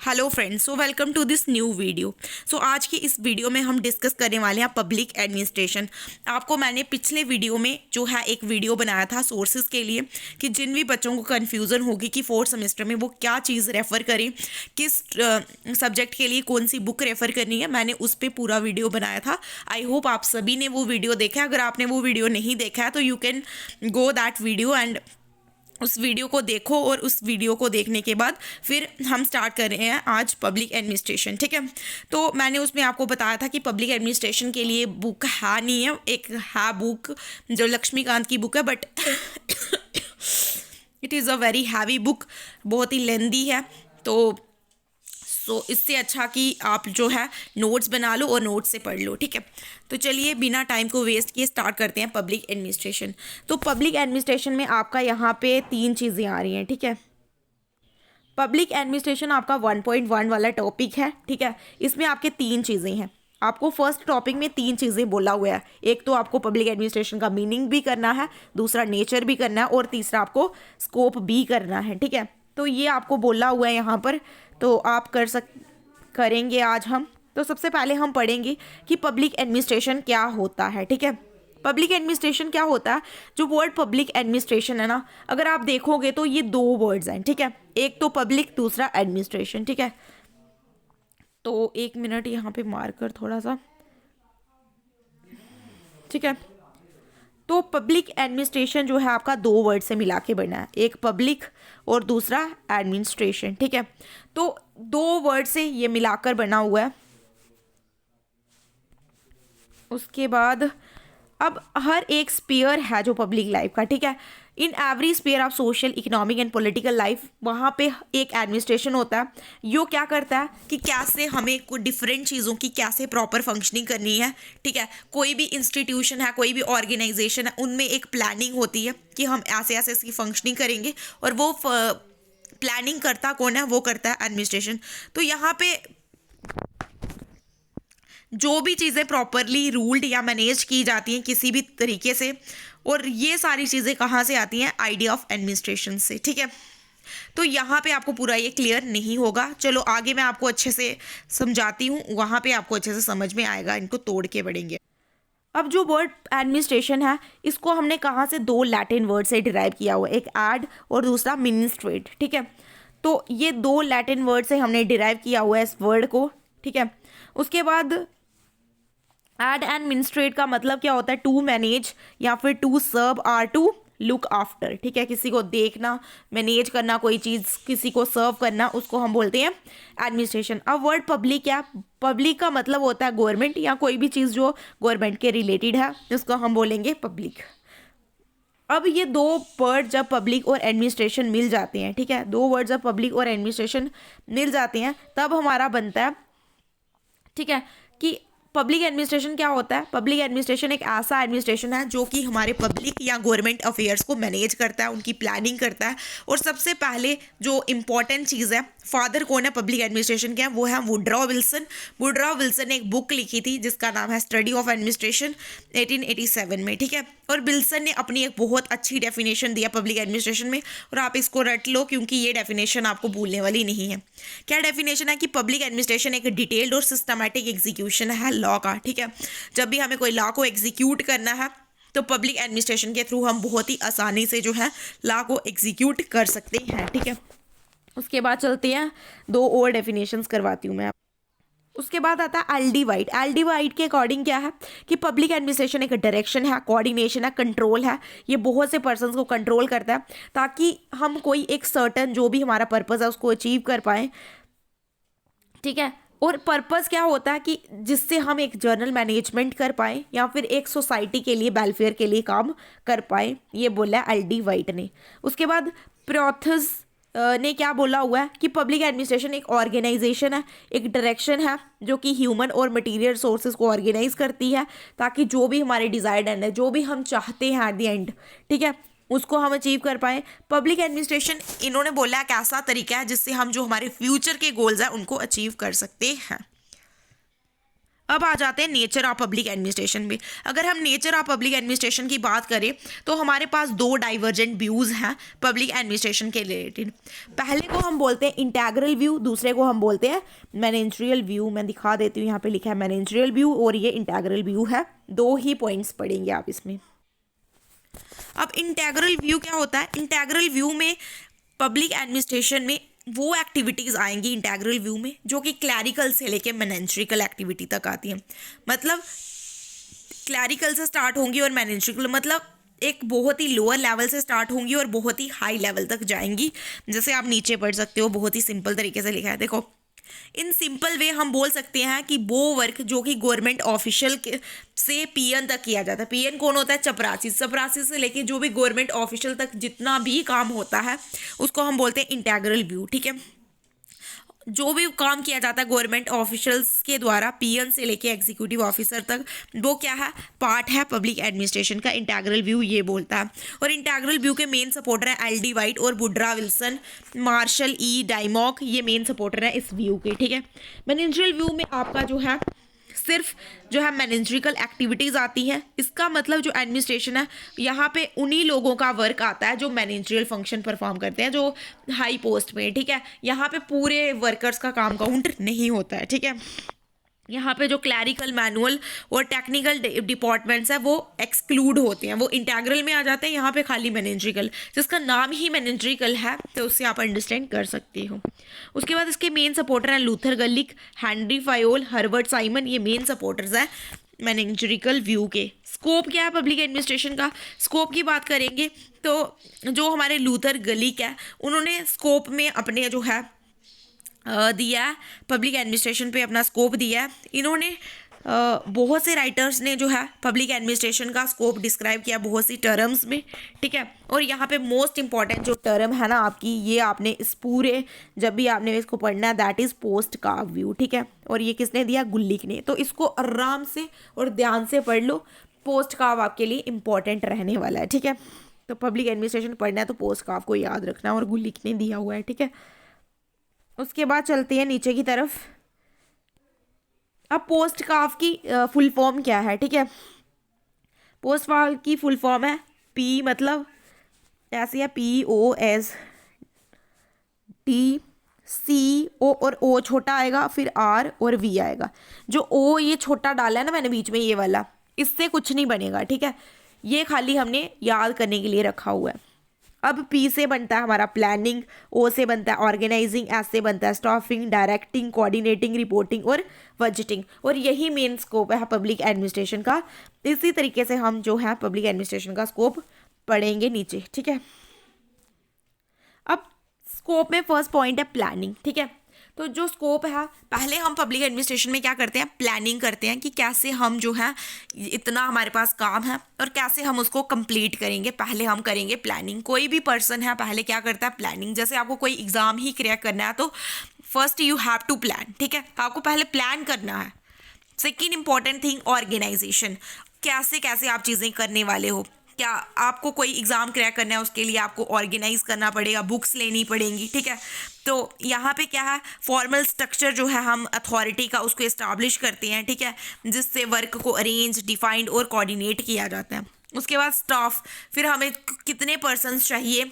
Hello friends, so welcome to this new video. So आज की इस वीडियो में हम डिस्कस करने वाले हैं पब्लिक एडमिनिस्ट्रेशन। आपको मैंने पिछले वीडियो में जो है एक वीडियो बनाया था सोर्सेज के लिए कि जिन भी बच्चों को कन्फ्यूज़न होगी कि फोर्थ सेमेस्टर में वो क्या चीज़ रेफ़र करें, किस सब्जेक्ट के लिए कौन सी बुक रेफ़र करनी है, मैंने उस पर पूरा वीडियो बनाया था। आई होप आप सभी ने वो वीडियो देखा है। अगर आपने वो वीडियो नहीं देखा है तो you can go that video and उस वीडियो को देखो, और उस वीडियो को देखने के बाद फिर हम स्टार्ट कर रहे हैं आज पब्लिक एडमिनिस्ट्रेशन। ठीक है, तो मैंने उसमें आपको बताया था कि पब्लिक एडमिनिस्ट्रेशन के लिए बुक है नहीं है, एक है बुक जो लक्ष्मीकांत की बुक है, but it is a very heavy book, बहुत ही लेंदी है। तो इससे अच्छा कि आप जो है नोट्स बना लो और नोट्स से पढ़ लो। ठीक है, तो चलिए बिना टाइम को वेस्ट किए स्टार्ट करते हैं पब्लिक एडमिनिस्ट्रेशन। तो पब्लिक एडमिनिस्ट्रेशन में आपका यहाँ पे 3 चीज़ें आ रही हैं। ठीक है, पब्लिक एडमिनिस्ट्रेशन आपका 1.1 वाला टॉपिक है। ठीक है, इसमें आपके 3 चीज़ें हैं। आपको फर्स्ट टॉपिक में 3 चीज़ें बोला हुआ है। एक तो आपको पब्लिक एडमिनिस्ट्रेशन का मीनिंग भी करना है, दूसरा नेचर भी करना है, और तीसरा आपको स्कोप भी करना है। ठीक है, तो ये आपको बोला हुआ है यहाँ पर, तो आप करेंगे आज हम। तो सबसे पहले हम पढ़ेंगे कि पब्लिक एडमिनिस्ट्रेशन क्या होता है। ठीक है, पब्लिक एडमिनिस्ट्रेशन क्या होता है। जो वर्ड पब्लिक एडमिनिस्ट्रेशन है ना, अगर आप देखोगे तो ये 2 वर्ड्स हैं। ठीक है, एक तो पब्लिक, दूसरा एडमिनिस्ट्रेशन। ठीक है, तो 1 मिनट यहाँ पे मार्कर थोड़ा सा। ठीक है, तो पब्लिक एडमिनिस्ट्रेशन जो है आपका 2 वर्ड से मिला के बना है, एक पब्लिक और दूसरा एडमिनिस्ट्रेशन। ठीक है, तो 2 वर्ड से ये मिलाकर बना हुआ है। उसके बाद अब हर एक स्पेयर है जो पब्लिक लाइफ का। ठीक है, in every sphere of social, economic and political life वहाँ पे एक एडमिनिस्ट्रेशन होता है। यो क्या करता है कि कैसे हमें कुछ डिफरेंट चीज़ों की कैसे प्रॉपर फंक्शनिंग करनी है। ठीक है, कोई भी इंस्टीट्यूशन है, कोई भी ऑर्गेनाइजेशन है, उनमें एक प्लानिंग होती है कि हम ऐसे ऐसे इसकी फंक्शनिंग करेंगे, और वो प्लानिंग करता कौन है, वो करता है एडमिनिस्ट्रेशन। तो यहाँ पे जो भी चीज़ें प्रॉपरली रूल्ड या मैनेज की जाती हैं किसी भी तरीके से, और ये सारी चीज़ें कहाँ से आती हैं, आइडिया ऑफ एडमिनिस्ट्रेशन से। ठीक है, तो यहाँ पे आपको पूरा ये क्लियर नहीं होगा। चलो आगे मैं आपको अच्छे से समझाती हूँ, वहाँ पे आपको अच्छे से समझ में आएगा, इनको तोड़ के पढ़ेंगे। अब जो वर्ड एडमिनिस्ट्रेशन है, इसको हमने कहाँ से 2 लैटिन वर्ड से डिराइव किया हुआ है, एक एड और दूसरा मिनिस्ट्रेट। ठीक है, तो ये 2 लैटिन वर्ड से हमने डिराइव किया हुआ है इस वर्ड को। ठीक है, उसके बाद एड एंड मिनिस्ट्रेट का मतलब क्या होता है, टू मैनेज या फिर to serve or to look after. ठीक है, किसी को देखना, मैनेज करना, कोई चीज़ किसी को सर्व करना, उसको हम बोलते हैं एडमिनिस्ट्रेशन। अब वर्ड पब्लिक क्या, पब्लिक का मतलब होता है गवर्नमेंट या कोई भी चीज़ जो गवर्नमेंट के रिलेटेड है, उसको हम बोलेंगे पब्लिक। अब ये 2 वर्ड जब पब्लिक और एडमिनिस्ट्रेशन मिल जाते हैं, ठीक है, 2 वर्ड जब पब्लिक और एडमिनिस्ट्रेशन मिल जाते हैं, तब हमारा बनता है, ठीक है, कि पब्लिक एडमिनिस्ट्रेशन क्या होता है। पब्लिक एडमिनिस्ट्रेशन एक ऐसा एडमिनिस्ट्रेशन है जो कि हमारे पब्लिक या गवर्नमेंट अफेयर्स को मैनेज करता है, उनकी प्लानिंग करता है। और सबसे पहले जो इम्पॉर्टेंट चीज़ है, फादर कौन है पब्लिक एडमिनिस्ट्रेशन के, वो है वुडरॉ विल्सन। वुडरॉ विल्सन ने एक बुक लिखी थी जिसका नाम है स्टडी ऑफ एडमिनिस्ट्रेशन 1887 में। ठीक है, और विल्सन ने अपनी एक बहुत अच्छी डेफिनेशन दिया पब्लिक एडमिनिस्ट्रेशन में, और आप इसको रट लो क्योंकि ये डेफिनेशन आपको भूलने वाली नहीं है। क्या डेफिनेशन है कि पब्लिक एडमिनिस्ट्रेशन एक डिटेल्ड और सिस्टमैटिक एग्जीक्यूशन है लॉ का। ठीक है, जब भी हमें कोई लॉ को एग्जीक्यूट करना है तो पब्लिक एडमिनिस्ट्रेशन के थ्रू हम बहुत ही आसानी से जो है लॉ को एग्जीक्यूट कर सकते हैं। ठीक है, उसके बाद चलते हैं 2 और डेफिनेशंस करवाती हूँ मैं। उसके बाद आता है एल.डी. वाइट। एल.डी. वाइट के अकॉर्डिंग क्या है कि पब्लिक एडमिनिस्ट्रेशन एक डायरेक्शन है, कोऑर्डिनेशन है, कंट्रोल है। ये बहुत से पर्सन्स को कंट्रोल करता है ताकि हम कोई एक सर्टन जो भी हमारा पर्पस है उसको अचीव कर पाएँ। ठीक है, और पर्पस क्या होता है कि जिससे हम एक जर्नल मैनेजमेंट कर पाएँ या फिर एक सोसाइटी के लिए, वेलफेयर के लिए काम कर पाएँ, ये बोला एल.डी. वाइट ने। उसके बाद प्रोथस ने क्या बोला हुआ है कि पब्लिक एडमिनिस्ट्रेशन एक ऑर्गेनाइजेशन है, एक डायरेक्शन है जो कि ह्यूमन और मटेरियल रिसोर्सेज को ऑर्गेनाइज करती है ताकि जो भी हमारे डिजायर्ड एंड है, जो भी हम चाहते हैं एट द एंड, ठीक है, उसको हम अचीव कर पाए। पब्लिक एडमिनिस्ट्रेशन इन्होंने बोला एक ऐसा तरीका है जिससे हम जो हमारे फ्यूचर के गोल्स हैं उनको अचीव कर सकते हैं। अब आ जाते हैं नेचर ऑफ पब्लिक एडमिनिस्ट्रेशन में। अगर हम नेचर ऑफ पब्लिक एडमिनिस्ट्रेशन की बात करें तो हमारे पास दो डाइवर्जेंट व्यूज़ हैं पब्लिक एडमिनिस्ट्रेशन के रिलेटेड। पहले को हम बोलते हैं इंटेग्रल व्यू, दूसरे को हम बोलते हैं मैनेजरियल व्यू। मैं दिखा देती हूँ, यहाँ पे लिखा है मैनेजरियल व्यू और ये इंटेग्रल व्यू है। दो ही पॉइंट्स पढ़ेंगे आप इसमें। अब इंटेग्रल व्यू क्या होता है? इंटेग्रल व्यू में पब्लिक एडमिनिस्ट्रेशन में वो एक्टिविटीज़ आएंगी इंटेग्रल व्यू में जो कि क्लैरिकल से लेके मैनेजरिकल एक्टिविटी तक आती हैं। मतलब क्लैरिकल से स्टार्ट होंगी और मैनेजरिकल मतलब एक बहुत ही लोअर लेवल से स्टार्ट होंगी और बहुत ही हाई लेवल तक जाएंगी। जैसे आप नीचे पढ़ सकते हो, बहुत ही सिंपल तरीके से लिखा है। देखो, इन सिंपल वे हम बोल सकते हैं कि वो वर्क जो कि गवर्नमेंट ऑफिशियल से पीएन तक किया जाता है। पीएन कौन होता है? चपरासी। चपरासी से लेके जो भी गवर्नमेंट ऑफिशियल तक जितना भी काम होता है उसको हम बोलते हैं इंटेग्रल व्यू। ठीक है, जो भी काम किया जाता है गवर्नमेंट ऑफिशियल्स के द्वारा पीएन से लेके एग्जीक्यूटिव ऑफिसर तक, वो क्या है? पार्ट है पब्लिक एडमिनिस्ट्रेशन का। इंटेग्रल व्यू ये बोलता है। और इंटेग्रल व्यू के मेन सपोर्टर हैं एल.डी. वाइट और वुड्रा विल्सन, मार्शल ई. डाइमॉक, ये मेन सपोर्टर है इस व्यू के। ठीक है, मैनेजरियल व्यू में आपका जो है सिर्फ जो है मैनेजरिकल एक्टिविटीज़ आती हैं। इसका मतलब जो एडमिनिस्ट्रेशन है यहाँ पे उन्हीं लोगों का वर्क आता है जो मैनेजरियल फंक्शन परफॉर्म करते हैं, जो हाई पोस्ट में। ठीक है, यहाँ पे पूरे वर्कर्स का काम काउंट नहीं होता है। ठीक है, यहाँ पे जो क्लैरिकल, मैनुअल और टेक्निकल डिपार्टमेंट्स है वो एक्सक्लूड होते हैं, वो इंटेग्रल में आ जाते हैं। यहाँ पे खाली मैनेजरिकल, जिसका नाम ही मैनेजरिकल है तो उससे आप अंडरस्टैंड कर सकते हो। उसके बाद इसके मेन सपोर्टर हैं लूथर गलिक, हेनरी फायोल, हर्बर्ट साइमन, ये मेन सपोर्टर्स हैं मैनेजरिकल व्यू के। स्कोप क्या है पब्लिक एडमिनिस्ट्रेशन का? स्कोप की बात करेंगे तो जो हमारे लूथर गलिक है उन्होंने स्कोप में अपने जो है दिया है, पब्लिक एडमिनिस्ट्रेशन पे अपना स्कोप दिया है। इन्होंने बहुत से राइटर्स ने जो है पब्लिक एडमिनिस्ट्रेशन का स्कोप डिस्क्राइब किया बहुत सी टर्म्स में। ठीक है, और यहाँ पे मोस्ट इंपॉर्टेंट जो टर्म है ना आपकी, ये आपने इस पूरे जब भी आपने इसको पढ़ना है, that is post curve view. ठीक है, और ये किसने दिया? गुल्लिक ने। तो इसको आराम से और ध्यान से पढ़ लो, पोस्ट कार्व आपके लिए इंपॉर्टेंट रहने वाला है। ठीक है, तो पब्लिक एडमिनिस्ट्रेशन पढ़ना है तो पोस्ट कार्व को याद रखना, और गुल्लिक ने दिया हुआ है। ठीक है, उसके बाद चलते हैं नीचे की तरफ। अब पोस्ट कार्व की फुल फॉर्म क्या है? ठीक है, पोस्ट कार्व की फुल फॉर्म है पी, मतलब ऐसे है POST, और O छोटा आएगा, फिर R और V आएगा। जो O ये छोटा डाला है ना मैंने बीच में, ये वाला, इससे कुछ नहीं बनेगा। ठीक है, ये खाली हमने याद करने के लिए रखा हुआ है। अब P से बनता है हमारा प्लानिंग, O से बनता है ऑर्गेनाइजिंग, S से बनता है स्टाफिंग, डायरेक्टिंग, कोऑर्डिनेटिंग, रिपोर्टिंग और बजटिंग। और यही मेन स्कोप है पब्लिक एडमिनिस्ट्रेशन का। इसी तरीके से हम जो है पब्लिक एडमिनिस्ट्रेशन का स्कोप पढ़ेंगे नीचे। ठीक है, अब स्कोप में फर्स्ट पॉइंट है प्लानिंग। ठीक है, तो जो स्कोप है, पहले हम पब्लिक एडमिनिस्ट्रेशन में क्या करते हैं? प्लानिंग करते हैं कि कैसे हम जो है इतना हमारे पास काम है और कैसे हम उसको कंप्लीट करेंगे। पहले हम करेंगे प्लानिंग। कोई भी पर्सन है पहले क्या करता है? प्लानिंग। जैसे आपको कोई एग्ज़ाम ही क्रैक करना है तो first you have to plan. ठीक है, आपको पहले प्लान करना है। Second important thing, organisation. कैसे कैसे आप चीज़ें करने वाले हो। क्या आपको कोई एग्ज़ाम क्रैक करना है, उसके लिए आपको ऑर्गेनाइज करना पड़ेगा, बुक्स लेनी पड़ेंगी। ठीक है, तो यहाँ पे क्या है? फॉर्मल स्ट्रक्चर जो है हम अथॉरिटी का उसको इस्टाब्लिश करते हैं। ठीक है, जिससे वर्क को अरेंज, डिफाइंड और कोऑर्डिनेट किया जाता है। उसके बाद स्टाफ, फिर हमें कितने पर्सन्स चाहिए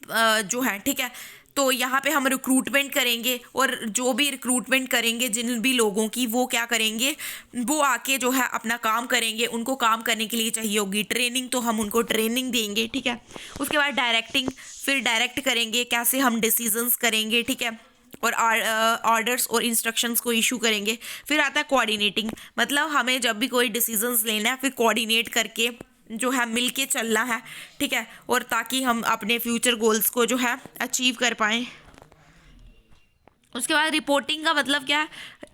जो है। ठीक है, तो यहाँ पे हम रिक्रूटमेंट करेंगे और जो भी रिक्रूटमेंट करेंगे जिन भी लोगों की, वो क्या करेंगे? वो आके जो है अपना काम करेंगे। उनको काम करने के लिए चाहिए होगी ट्रेनिंग, तो हम उनको ट्रेनिंग देंगे। ठीक है, उसके बाद डायरेक्टिंग, फिर डायरेक्ट करेंगे कैसे हम डिसीजंस करेंगे। ठीक है, और ऑर्डर्स और इंस्ट्रक्शंस को इशू करेंगे। फिर आता है कोऑर्डिनेटिंग, मतलब हमें जब भी कोई डिसीजंस लेना है फिर कोऑर्डिनेट करके जो है मिल के चलना है। ठीक है, और ताकि हम अपने फ्यूचर गोल्स को जो है अचीव कर पाएँ। उसके बाद रिपोर्टिंग का मतलब क्या है?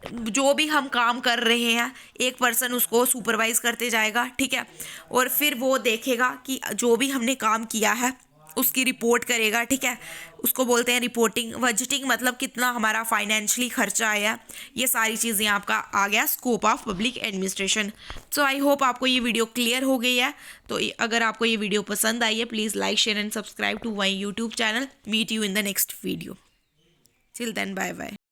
जो भी हम काम कर रहे हैं एक पर्सन उसको सुपरवाइज करते जाएगा। ठीक है, और फिर वो देखेगा कि जो भी हमने काम किया है उसकी रिपोर्ट करेगा। ठीक है, उसको बोलते हैं रिपोर्टिंग। बजटिंग मतलब कितना हमारा फाइनेंशियली खर्चा आया। ये सारी चीज़ें आपका आ गया scope of public administration. So I hope आपको ये वीडियो क्लियर हो गई है। तो अगर आपको ये वीडियो पसंद आई है, please like, share and subscribe to my YouTube channel. Meet you in the next video. Till then, bye bye.